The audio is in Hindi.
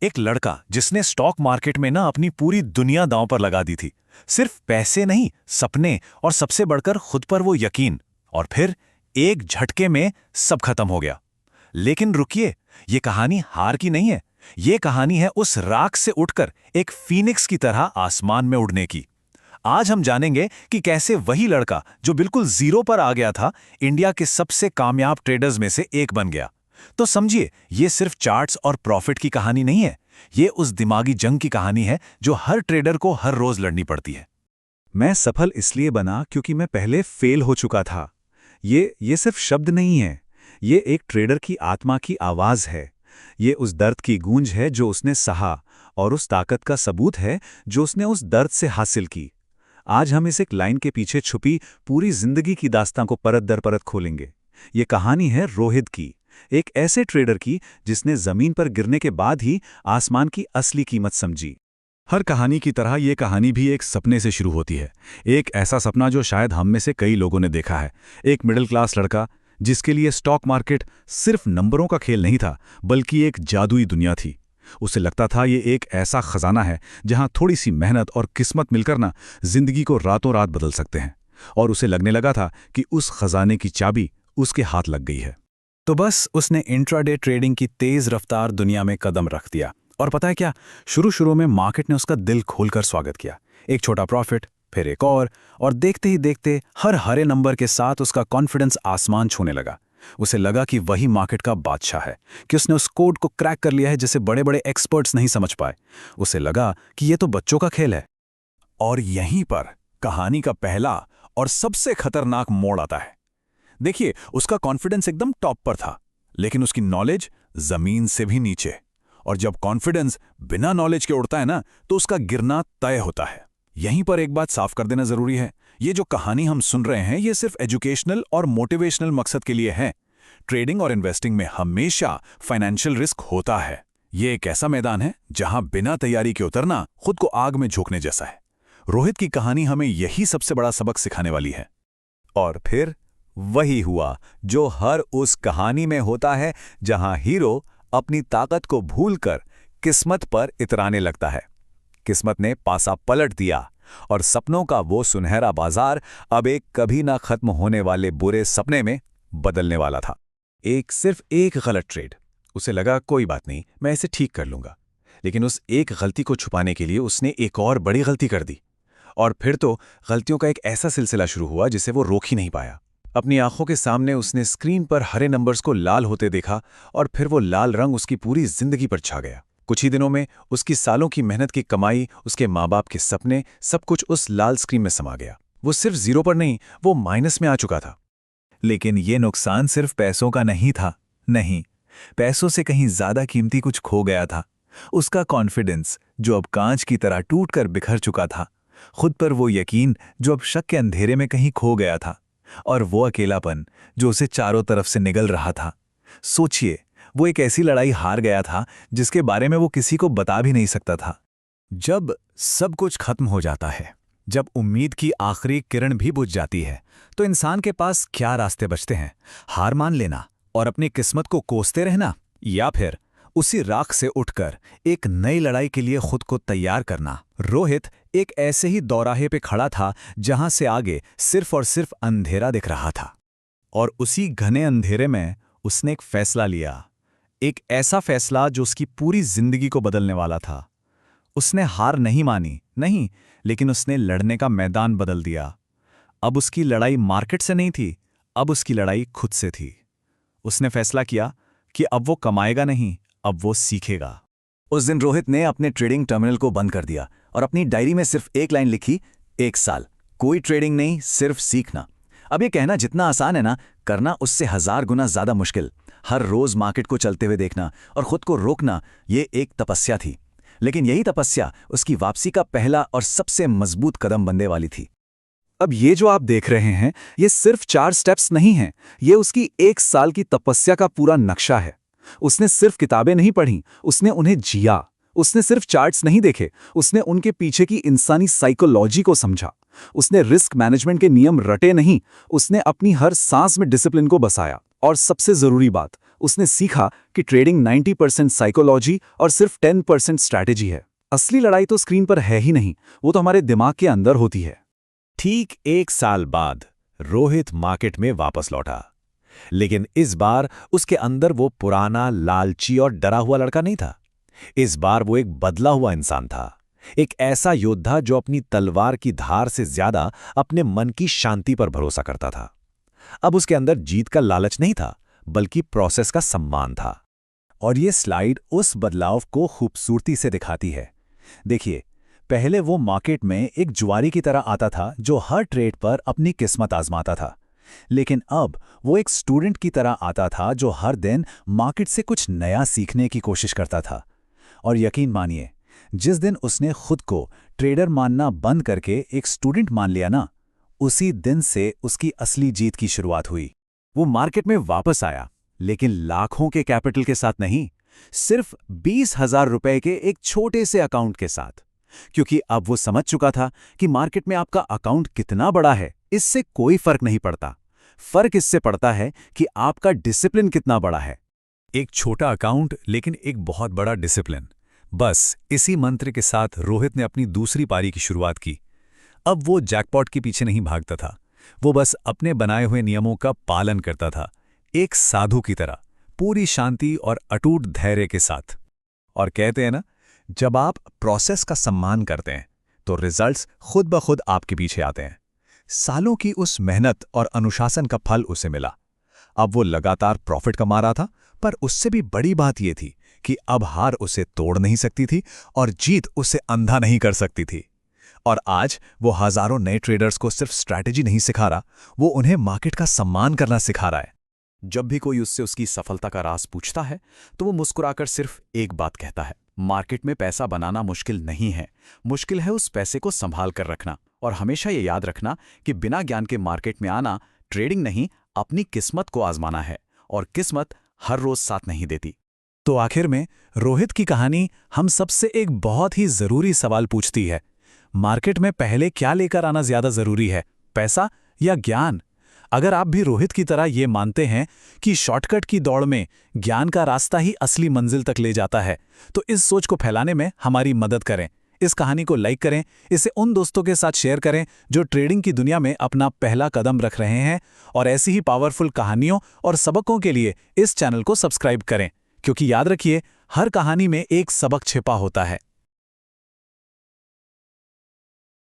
एक लड़का जिसने स्टॉक मार्केट में ना अपनी पूरी दुनिया दांव पर लगा दी थी। सिर्फ पैसे नहीं, सपने और सबसे बढ़कर खुद पर वो यकीन। और फिर एक झटके में सब खत्म हो गया। लेकिन रुकिए, ये कहानी हार की नहीं है। ये कहानी है उस राख से उठकर एक फीनिक्स की तरह आसमान में उड़ने की। आज हम जानेंगे कि कैसे वही लड़का जो बिल्कुल जीरो पर आ गया था, इंडिया के सबसे कामयाब ट्रेडर्स में से एक बन गया। तो समझिए, ये सिर्फ चार्ट्स और प्रॉफिट की कहानी नहीं है। ये उस दिमागी जंग की कहानी है जो हर ट्रेडर को हर रोज लड़नी पड़ती है। मैं सफल इसलिए बना क्योंकि मैं पहले फेल हो चुका था। ये सिर्फ शब्द नहीं है, ये एक ट्रेडर की आत्मा की आवाज है। ये उस दर्द की गूंज है जो उसने सहा, और उस ताकत का सबूत है जो उसने उस दर्द से हासिल की। आज हम इस एक लाइन के पीछे छुपी पूरी जिंदगी की दास्तां को परत दर परत खोलेंगे। ये कहानी है रोहित की, एक ऐसे ट्रेडर की जिसने जमीन पर गिरने के बाद ही आसमान की असली कीमत समझी। हर कहानी की तरह ये कहानी भी एक सपने से शुरू होती है। एक ऐसा सपना जो शायद हम में से कई लोगों ने देखा है। एक मिडिल क्लास लड़का जिसके लिए स्टॉक मार्केट सिर्फ नंबरों का खेल नहीं था, बल्कि एक जादुई दुनिया थी। उसे लगता था ये एक ऐसा खजाना है जहां थोड़ी सी मेहनत और किस्मत मिलकर ना जिंदगी को रातों रात बदल सकते हैं। और उसे लगने लगा था कि उस खजाने की चाबी उसके हाथ लग गई है। तो बस उसने इंट्राडे ट्रेडिंग की तेज रफ्तार दुनिया में कदम रख दिया। और पता है क्या, शुरू में मार्केट ने उसका दिल खोलकर स्वागत किया। एक छोटा प्रॉफिट, फिर एक और देखते ही देखते हर हरे नंबर के साथ उसका कॉन्फिडेंस आसमान छूने लगा। उसे लगा कि वही मार्केट का बादशाह है, कि उसने उस कोड को क्रैक कर लिया है जिसे बड़े बड़े एक्सपर्ट्स नहीं समझ पाए। उसे लगा कि ये तो बच्चों का खेल है। और यहीं पर कहानी का पहला और सबसे खतरनाक मोड़ आता है। देखिए, उसका कॉन्फिडेंस एकदम टॉप पर था, लेकिन उसकी नॉलेज जमीन से भी नीचे। और जब कॉन्फिडेंस बिना नॉलेज के उड़ता है ना, तो उसका गिरना तय होता है। यहीं पर एक बात साफ कर देना जरूरी है। ये जो कहानी हम सुन रहे हैं, ये सिर्फ एजुकेशनल और मोटिवेशनल मकसद के लिए है। ट्रेडिंग और इन्वेस्टिंग में हमेशा फाइनेंशियल रिस्क होता है। ये एक ऐसा मैदान है जहां बिना तैयारी के उतरना खुद को आग में झोंकने जैसा है। रोहित की कहानी हमें यही सबसे बड़ा सबक सिखाने वाली है। और फिर वही हुआ जो हर उस कहानी में होता है, जहां हीरो अपनी ताकत को भूलकर किस्मत पर इतराने लगता है। किस्मत ने पासा पलट दिया और सपनों का वो सुनहरा बाजार अब एक कभी ना खत्म होने वाले बुरे सपने में बदलने वाला था। सिर्फ एक गलत ट्रेड। उसे लगा कोई बात नहीं, मैं इसे ठीक कर लूंगा। लेकिन उस एक गलती को छुपाने के लिए उसने एक और बड़ी गलती कर दी। और फिर तो गलतियों का एक ऐसा सिलसिला शुरू हुआ जिसे वो रोक ही नहीं पाया। अपनी आंखों के सामने उसने स्क्रीन पर हरे नंबर्स को लाल होते देखा, और फिर वो लाल रंग उसकी पूरी जिंदगी पर छा गया। कुछ ही दिनों में उसकी सालों की मेहनत की कमाई, उसके माँ बाप के सपने, सब कुछ उस लाल स्क्रीन में समा गया। वो सिर्फ जीरो पर नहीं, वो माइनस में आ चुका था। लेकिन ये नुकसान सिर्फ पैसों का नहीं था। नहीं, पैसों से कहीं ज्यादा कीमती कुछ खो गया था। उसका कॉन्फिडेंस जो अब कांच की तरह टूटकर बिखर चुका था। खुद पर वो यकीन जो अब शक के अंधेरे में कहीं खो गया था। और वो अकेलापन जो उसे चारों तरफ से निगल रहा था। सोचिए, वो एक ऐसी लड़ाई हार गया था जिसके बारे में वो किसी को बता भी नहीं सकता था। जब सब कुछ खत्म हो जाता है, जब उम्मीद की आखिरी किरण भी बुझ जाती है, तो इंसान के पास क्या रास्ते बचते हैं? हार मान लेना और अपनी किस्मत को कोसते रहना, या फिर उसी राख से उठकर एक नई लड़ाई के लिए खुद को तैयार करना। रोहित एक ऐसे ही दौराहे पे खड़ा था जहां से आगे सिर्फ और सिर्फ अंधेरा दिख रहा था। और उसी घने अंधेरे में उसने एक फैसला लिया, एक ऐसा फैसला जो उसकी पूरी जिंदगी को बदलने वाला था। उसने हार नहीं मानी, नहीं, लेकिन उसने लड़ने का मैदान बदल दिया। अब उसकी लड़ाई मार्केट से नहीं थी, अब उसकी लड़ाई खुद से थी। उसने फैसला किया कि अब वो कमाएगा नहीं, अब वो सीखेगा। उस दिन रोहित ने अपने ट्रेडिंग टर्मिनल को बंद कर दिया और अपनी डायरी में सिर्फ एक लाइन लिखी, 1 साल कोई ट्रेडिंग नहीं, सिर्फ सीखना। अब ये कहना जितना आसान है ना, करना उससे 1000 गुना ज्यादा मुश्किल। हर रोज मार्केट को चलते हुए देखना और खुद को रोकना, ये एक तपस्या थी। लेकिन यही तपस्या उसकी वापसी का पहला और सबसे मजबूत कदम बनने वाली थी। अब ये जो आप देख रहे हैं, ये सिर्फ 4 स्टेप्स नहीं हैं, ये उसकी 1 साल की तपस्या का पूरा नक्शा है। उसने सिर्फ किताबें नहीं पढ़ी, उसने उन्हें जिया। उसने सिर्फ चार्ट्स नहीं देखे, उसने उनके पीछे की इंसानी साइकोलॉजी को समझा। उसने रिस्क मैनेजमेंट के नियम रटे नहीं, उसने अपनी हर सांस में डिसिप्लिन को बसाया। और सबसे ज़रूरी बात, उसने सीखा कि ट्रेडिंग 90% साइकोलॉजी और सिर्फ 10% स्ट्रैटेजी है। असली लड़ाई तो स्क्रीन पर है ही नहीं, वो तो हमारे दिमाग के अंदर होती है। ठीक 1 साल बाद रोहित मार्केट में वापस लौटा, लेकिन इस बार उसके अंदर वो पुराना लालची और डरा हुआ लड़का नहीं था। इस बार वो एक बदला हुआ इंसान था, एक ऐसा योद्धा जो अपनी तलवार की धार से ज्यादा अपने मन की शांति पर भरोसा करता था। अब उसके अंदर जीत का लालच नहीं था, बल्कि प्रोसेस का सम्मान था। और ये स्लाइड उस बदलाव को खूबसूरती से दिखाती है। देखिए, पहले वो मार्केट में एक जुआरी की तरह आता था जो हर ट्रेड पर अपनी किस्मत आजमाता था, लेकिन अब वो एक स्टूडेंट की तरह आता था जो हर दिन मार्केट से कुछ नया सीखने की कोशिश करता था। और यकीन मानिए, जिस दिन उसने खुद को ट्रेडर मानना बंद करके एक स्टूडेंट मान लिया ना, उसी दिन से उसकी असली जीत की शुरुआत हुई। वो मार्केट में वापस आया, लेकिन लाखों के कैपिटल के साथ नहीं, सिर्फ 20,000 रुपए के एक छोटे से अकाउंट के साथ। क्योंकि अब वो समझ चुका था कि मार्केट में आपका अकाउंट कितना बड़ा है, इससे कोई फर्क नहीं पड़ता। फर्क इससे पड़ता है कि आपका डिसिप्लिन कितना बड़ा है। एक छोटा अकाउंट, लेकिन एक बहुत बड़ा डिसिप्लिन। बस इसी मंत्र के साथ रोहित ने अपनी दूसरी पारी की शुरुआत की। अब वो जैकपॉट के पीछे नहीं भागता था, वो बस अपने बनाए हुए नियमों का पालन करता था, एक साधु की तरह, पूरी शांति और अटूट धैर्य के साथ। और कहते हैं ना, जब आप प्रोसेस का सम्मान करते हैं तो रिजल्ट्स खुद ब खुद आपके पीछे आते हैं। सालों की उस मेहनत और अनुशासन का फल उसे मिला। अब वो लगातार प्रॉफिट कमा रहा था, पर उससे भी बड़ी बात यह थी कि अब हार उसे तोड़ नहीं सकती थी और जीत उसे अंधा नहीं कर सकती थी। और आज वो हजारों नए ट्रेडर्स को सिर्फ स्ट्रैटेजी नहीं सिखा रहा, वो उन्हें मार्केट का सम्मान करना सिखा रहा है। जब भी कोई उससे उसकी सफलता का राज पूछता है तो वो मुस्कुराकर सिर्फ एक बात कहता है, मार्केट में पैसा बनाना मुश्किल नहीं है, मुश्किल है उस पैसे को संभाल कर रखना। और हमेशा ये याद रखना कि बिना ज्ञान के मार्केट में आना ट्रेडिंग नहीं, अपनी किस्मत को आजमाना है, और किस्मत हर रोज साथ नहीं देती। तो आखिर में रोहित की कहानी हम सबसे एक बहुत ही जरूरी सवाल पूछती है, मार्केट में पहले क्या लेकर आना ज्यादा जरूरी है, पैसा या ज्ञान? अगर आप भी रोहित की तरह ये मानते हैं कि शॉर्टकट की दौड़ में ज्ञान का रास्ता ही असली मंजिल तक ले जाता है, तो इस सोच को फैलाने में हमारी मदद करें। इस कहानी को लाइक करें, इसे उन दोस्तों के साथ शेयर करें जो ट्रेडिंग की दुनिया में अपना पहला कदम रख रहे हैं, और ऐसी ही पावरफुल कहानियों और सबकों के लिए इस चैनल को सब्सक्राइब करें, क्योंकि याद रखिए, हर कहानी में एक सबक छिपा होता है।